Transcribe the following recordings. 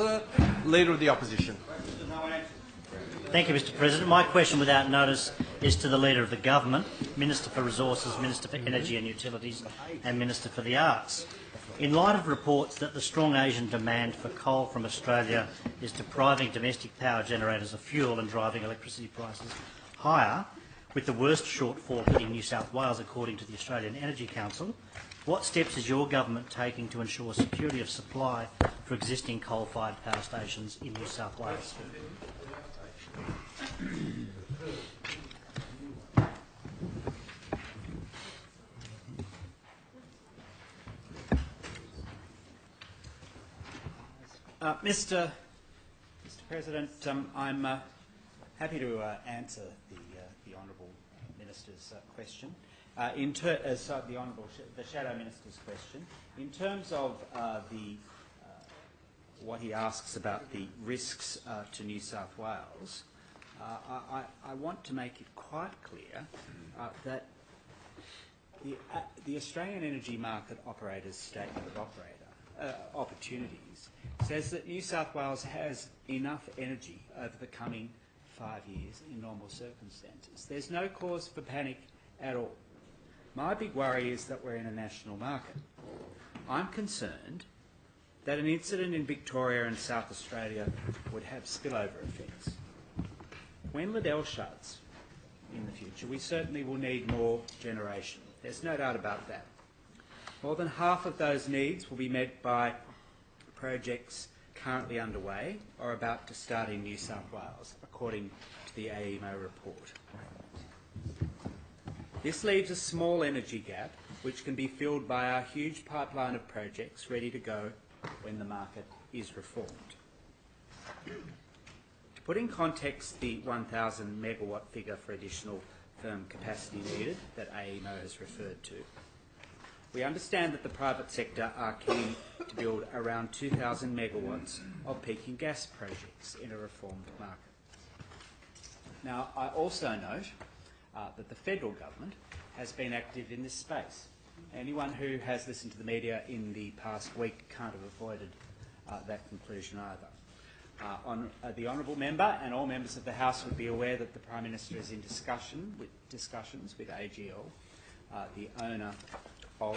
President. Leader of the Opposition. Thank you, Mr President. My question without notice is to the Leader of the Government, Minister for Resources, Minister for Energy and Utilities and Minister for the Arts. In light of reports that the strong Asian demand for coal from Australia is depriving domestic power generators of fuel and driving electricity prices higher, with the worst shortfall hitting New South Wales according to the Australian Energy Council, what steps is your government taking to ensure security of supply for existing coal-fired power stations in New South Wales? Mr. President, I'm happy to answer the Honourable Minister's question. The Shadow Minister's question. In terms of what he asks about the risks to New South Wales, I want to make it quite clear that the Australian Energy Market Operator's Statement of Opportunities says that New South Wales has enough energy over the coming 5 years in normal circumstances. There's no cause for panic at all. My big worry is that we're in a national market. I'm concerned that an incident in Victoria and South Australia would have spillover effects. When Liddell shuts in the future, we certainly will need more generation. There's no doubt about that. More than half of those needs will be met by projects currently underway or about to start in New South Wales, according to the AEMO report. This leaves a small energy gap which can be filled by our huge pipeline of projects ready to go when the market is reformed. To put in context the 1,000 megawatt figure for additional firm capacity needed that AEMO has referred to, we understand that the private sector are keen to build around 2,000 megawatts of peaking gas projects in a reformed market. Now, I also note that the federal government has been active in this space. Anyone who has listened to the media in the past week can't have avoided that conclusion either. The honourable member and all members of the House would be aware that the Prime Minister is in discussions with AGL, the owner of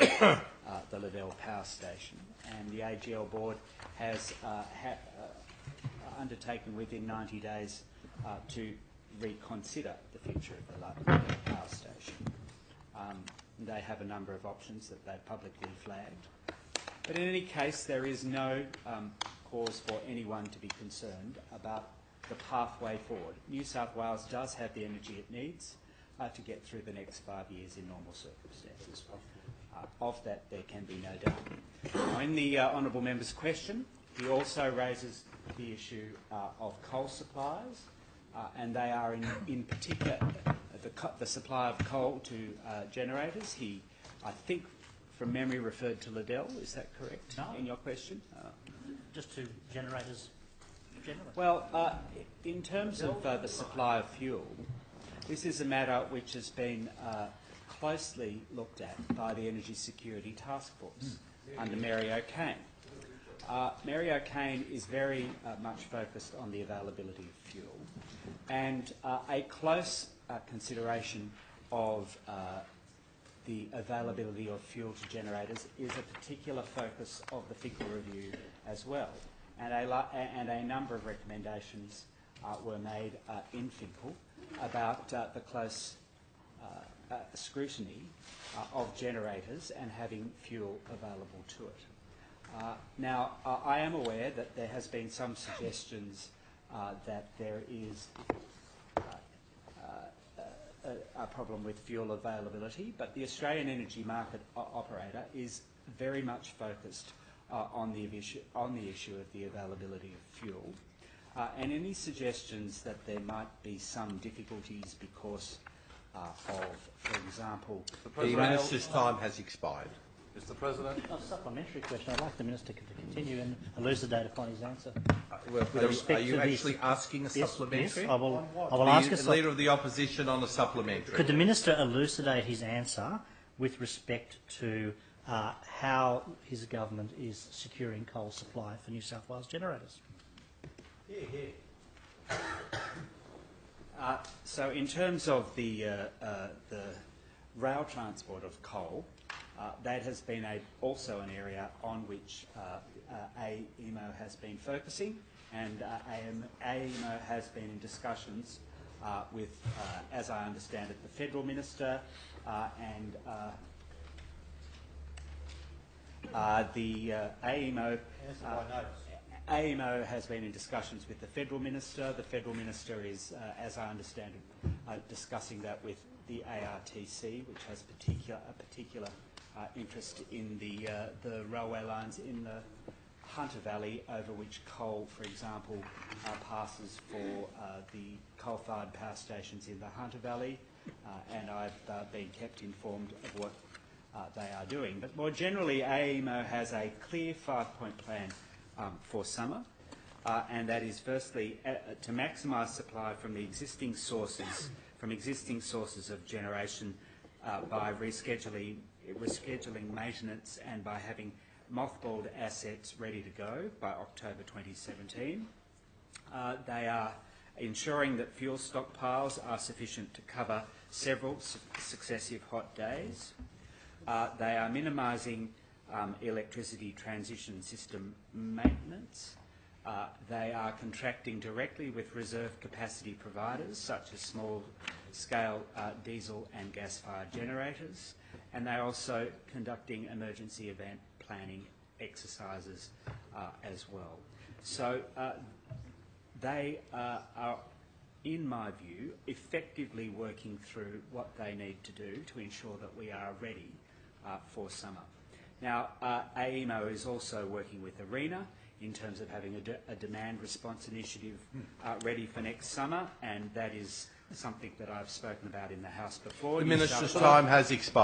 the Liddell power station, and the AGL board has undertaken within 90 days to reconsider the future of the Liddell power station. They have a number of options that they've publicly flagged. But in any case, there is no cause for anyone to be concerned about the pathway forward. New South Wales does have the energy it needs to get through the next 5 years in normal circumstances. Of that, there can be no doubt. Now, in the honourable member's question, he also raises the issue of coal supplies, and they are in particular the supply of coal to generators. He, I think, from memory, referred to Liddell. Is that correct? No. In your question? Just to generators generally. Well, in terms of the supply of fuel, this is a matter which has been closely looked at by the Energy Security Task Force under Mary O'Kane. Mary O'Kane is very much focused on the availability of fuel, and a close consideration of the availability of fuel to generators is a particular focus of the FICL review as well. And a number of recommendations were made in FICL about the close scrutiny of generators and having fuel available to it. Now, I am aware that there has been some suggestions that there is a problem with fuel availability, but the Australian Energy Market Operator is very much focused on the issue of the availability of fuel. And any suggestions that there might be some difficulties because of, for example, the Minister's time has expired. Mr. President. A supplementary question. I'd like the Minister to continue and elucidate upon his answer. Are you actually asking a supplementary? Yes, I will ask a Leader of the Opposition on a supplementary. Could the Minister elucidate his answer with respect to how his government is securing coal supply for New South Wales generators. So in terms of the rail transport of coal, that has been also an area on which AEMO has been focusing, and AEMO has been in discussions with, as I understand it, the Federal Minister and the AEMO has been in discussions with the Federal Minister. The Federal Minister is, as I understand it, discussing that with the ARTC, which has a particular interest in the railway lines in the Hunter Valley, over which coal, for example, passes for the coal-fired power stations in the Hunter Valley, and I've been kept informed of what they are doing. But more generally, AEMO has a clear 5-point plan for summer, and that is firstly to maximise supply from the existing sources, of generation by rescheduling maintenance and by having mothballed assets ready to go by October 2017. They are ensuring that fuel stockpiles are sufficient to cover several successive hot days. They are minimising electricity transition system maintenance. They are contracting directly with reserve capacity providers such as small-scale diesel and gas-fired generators, and they're also conducting emergency event planning exercises as well. So they are, in my view, effectively working through what they need to do to ensure that we are ready for summer. Now, AEMO is also working with ARENA in terms of having a demand response initiative ready for next summer, and that is something that I've spoken about in the House before. The Minister's time has expired.